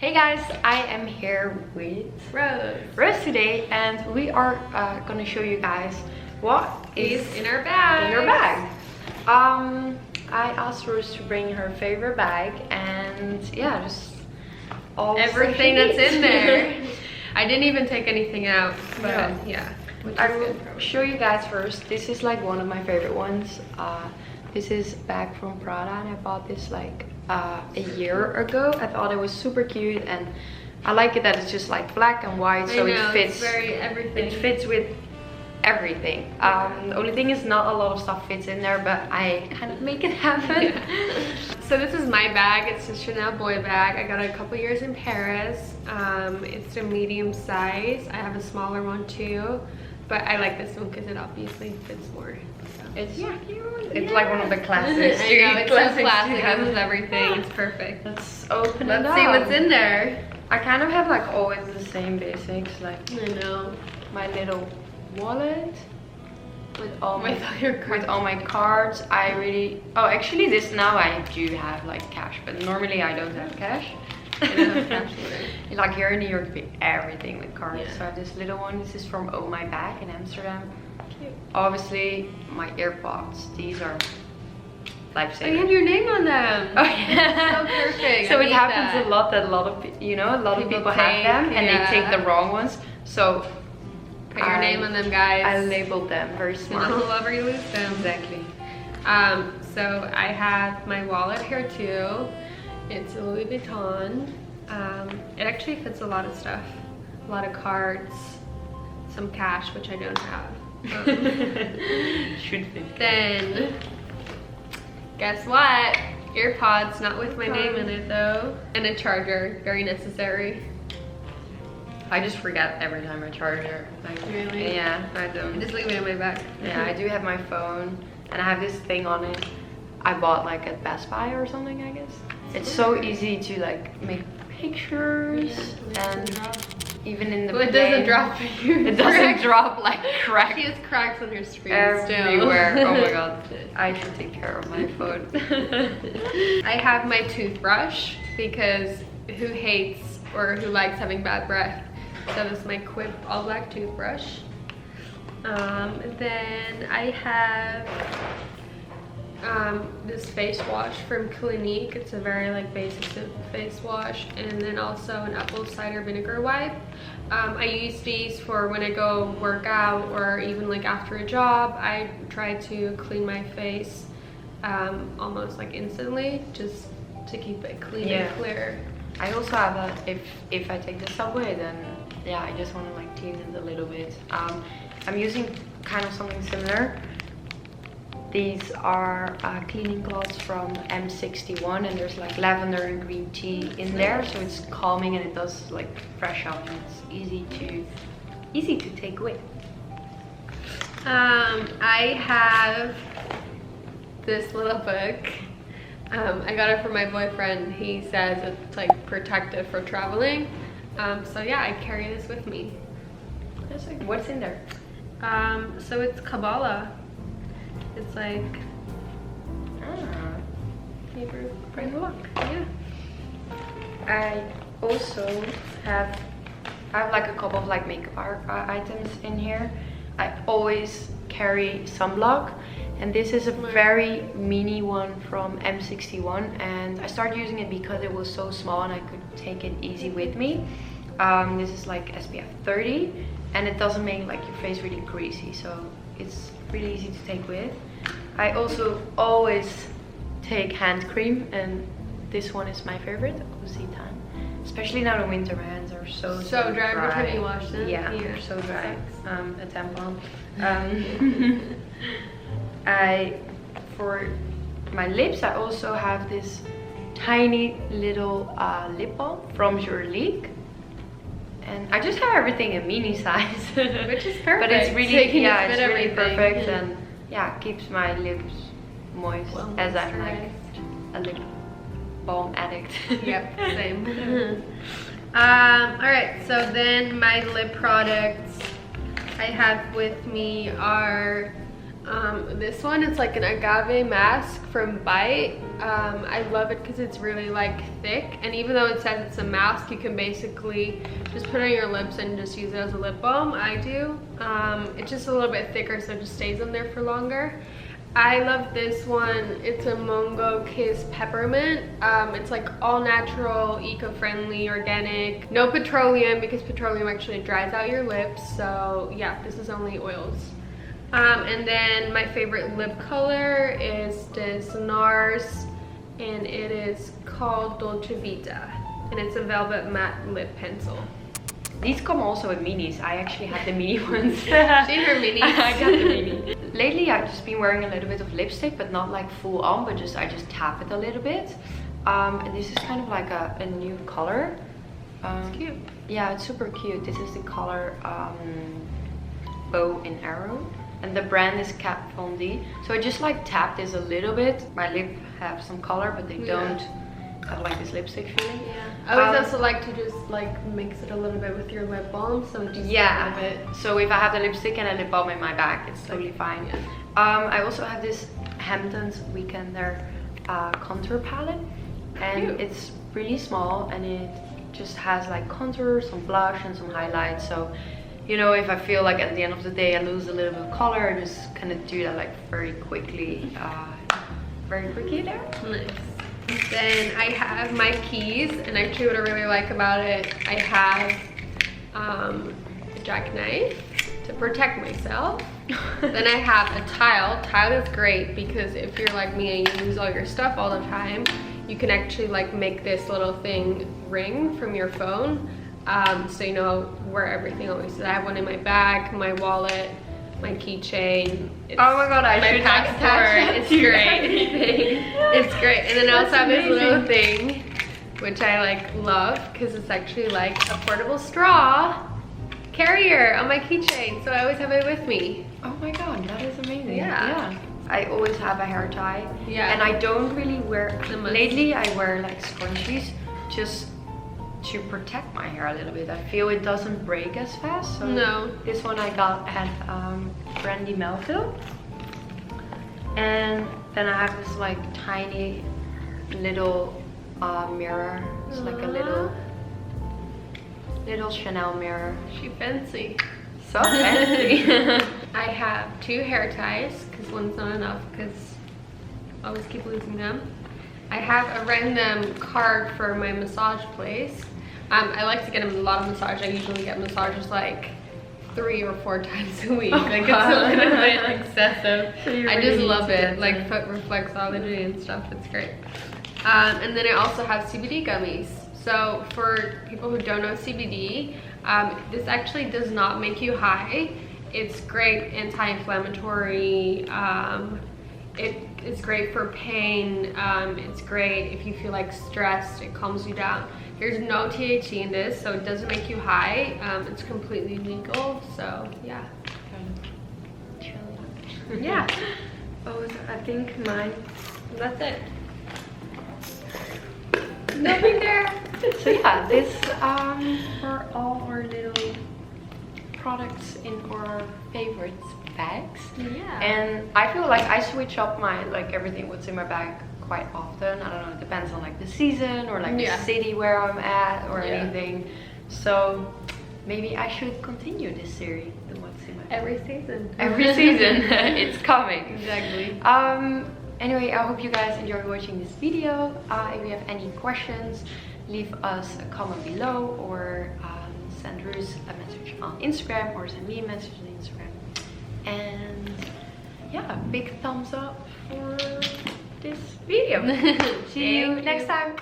Hey guys, I am here with Roos today, and we are gonna show you guys what is in our bag. I asked Roos to bring her favorite bag, and yeah, just all everything that's in there. I didn't even take anything out, but yeah. I will show you guys first. This is like one of my favorite ones. This is bag from Prada, and I bought this like a year ago. I thought it was super cute, and I like it that it's just like black and white, so it fits. It's very everything. It fits with everything. The only thing is not a lot of stuff fits in there, but I kind of make it happen. Yeah. So this is my bag. It's a Chanel boy bag. I got it a couple years in Paris. It's a medium size. I have a smaller one too, but I like this one because it obviously fits more. So. It's like one of the classics. I know, it's so classic. It has everything. It's perfect. Let's open it up. Let's see what's in there. I kind of have like always the same basics, like I know. My little wallet with all my cards. Actually this now I do have like cash, but normally I don't have cash. I don't have cash either. Like here in New York, you pay everything with cards. Yeah. So I have this little one. This is from Oh My Bag in Amsterdam. Cute. Obviously my AirPods. These are lifesavers. Oh, you have your name on them. Oh yeah. So perfect. So it happens a lot that a lot of people have them and they take the wrong ones. So put your name on them, guys. I labeled them very smart. You'll never lose them. Exactly. So I have my wallet here too. It's a Louis Vuitton. It actually fits a lot of stuff. A lot of cards, some cash, which I don't have. Should fit. Then, guess what? AirPods, not with my name in it though. And a charger, very necessary. I just forget every time I charge it. Like, really? Yeah, I don't. I just leave it in my bag. Yeah, I do have my phone, and I have this thing on it. I bought like at Best Buy or something, I guess. It's so easy to like make pictures, and even in the it doesn't drop. It doesn't drop like cracks. She has cracks on her screen everywhere. Oh my god, I should take care of my phone. I have my toothbrush because who hates or who likes having bad breath? So this is my Quip all black toothbrush. Then I have this face wash from Clinique. It's a very like basic face wash, and then also an apple cider vinegar wipe. I use these for when I go work out, or even like after a job. I try to clean my face almost like instantly, just to keep it clean and clear. I also have that if I take the subway, then yeah, I just want to like clean it a little bit. I'm using kind of something similar. These are cleaning cloths from M61, and there's like lavender and green tea in there, so it's calming and it does like fresh up, and it's easy to take away. I have this little book. I got it from my boyfriend. He says it's like protective for traveling. So yeah, I carry this with me. What's in there? So it's Kabbalah. It's like Hebrew. Bring luck. Yeah. I also have like a couple of like makeup items in here. I always carry sunblock, and this is a very mini one from M61, and I started using it because it was so small and I could take it easy with me. This is like SPF 30, and it doesn't make like your face really greasy, so it's really easy to take with. I also always take hand cream, and this one is my favorite, Occitan. Especially now in winter, my hands are so dry. Every time you wash them. Yeah, they're so dry. A tampon. For my lips, I also have this tiny little lip balm from Jurlique. And I just have everything in mini size. Which is perfect. But it's really, it's really perfect, and yeah, keeps my lips moist, as I'm like a lip balm addict. Yep, same. Alright, so then my lip products I have with me are This one, it's like an agave mask from Bite. I love it because it's really like thick, and even though it says it's a mask, you can basically just put it on your lips and just use it as a lip balm. I do. It's just a little bit thicker, so it just stays on there for longer. I love this one. It's a Mango Kiss Peppermint. It's like all natural, eco-friendly, organic, no petroleum, because petroleum actually dries out your lips. So yeah, this is only oils. And then my favorite lip color is this NARS, and it is called Dolce Vita, and it's a velvet matte lip pencil. These come also in minis. I actually had the mini ones. She and her minis. I got the mini. Lately I've just been wearing a little bit of lipstick, but not like full on, but I just tap it a little bit. And this is kind of like a new color. It's cute. Yeah, it's super cute. This is the color Bow and Arrow, and the brand is Kat Von D. So I just like tap this a little bit. My lip have some color, but they don't have like this lipstick feeling. Yeah. I always also like to just like mix it a little bit with your lip balm. So just a little bit. So if I have the lipstick and a lip balm in my bag, it's totally fine. Yeah. I also have this Hamptons Weekender contour palette, and Cute. it's really small, and it just has like contour, some blush, and some highlights. So, you know, if I feel like at the end of the day I lose a little bit of color, I just kind of do that like very quickly there. Nice. Then I have my keys, and actually what I really like about it, I have a jackknife to protect myself. Then I have a tile. Tile is great because if you're like me and you lose all your stuff all the time, you can actually like make this little thing ring from your phone, so you know where everything always is. I have one in my bag, my wallet, my keychain. Oh my god, I should passport. It's great. It's great. And then I also have this little thing, which I like love because it's actually like a portable straw carrier on my keychain. So I always have it with me. Oh my god, that is amazing. Yeah. I always have a hair tie. Yeah. And I don't really wear, lately I wear like scrunchies just to protect my hair a little bit. I feel it doesn't break as fast. So No. This one I got at Brandy Melville. And then I have this like tiny little mirror. It's like a little Chanel mirror. She fancy. So fancy. I have 2 hair ties because one's not enough because I always keep losing them. I have a random card for my massage place. I like to get a lot of massage. I usually get massages like 3 or 4 times a week. Like it's a little bit excessive. So I just love it. Like foot reflexology and stuff. It's great. And then I also have CBD gummies. So for people who don't know CBD, this actually does not make you high. It's great anti-inflammatory. It's great for pain. It's great if you feel like stressed. It calms you down. There's no THC in this, so it doesn't make you high. It's completely legal, so yeah. Yeah. Oh, I think mine. That's it. Nothing there. So yeah, this are all our little products in our favorites bags. Yeah. And I feel like I switch up my like everything what's in my bag quite often. I don't know, it depends on like the season or like the city where I'm at or anything. So maybe I should continue this series, the what's in my bag. Every season. Every season. It's coming. Exactly. Anyway, I hope you guys enjoyed watching this video. If you have any questions, leave us a comment below, or send Roos a message on Instagram, or send me a message on Instagram. And yeah, big thumbs up for this video. See you next time.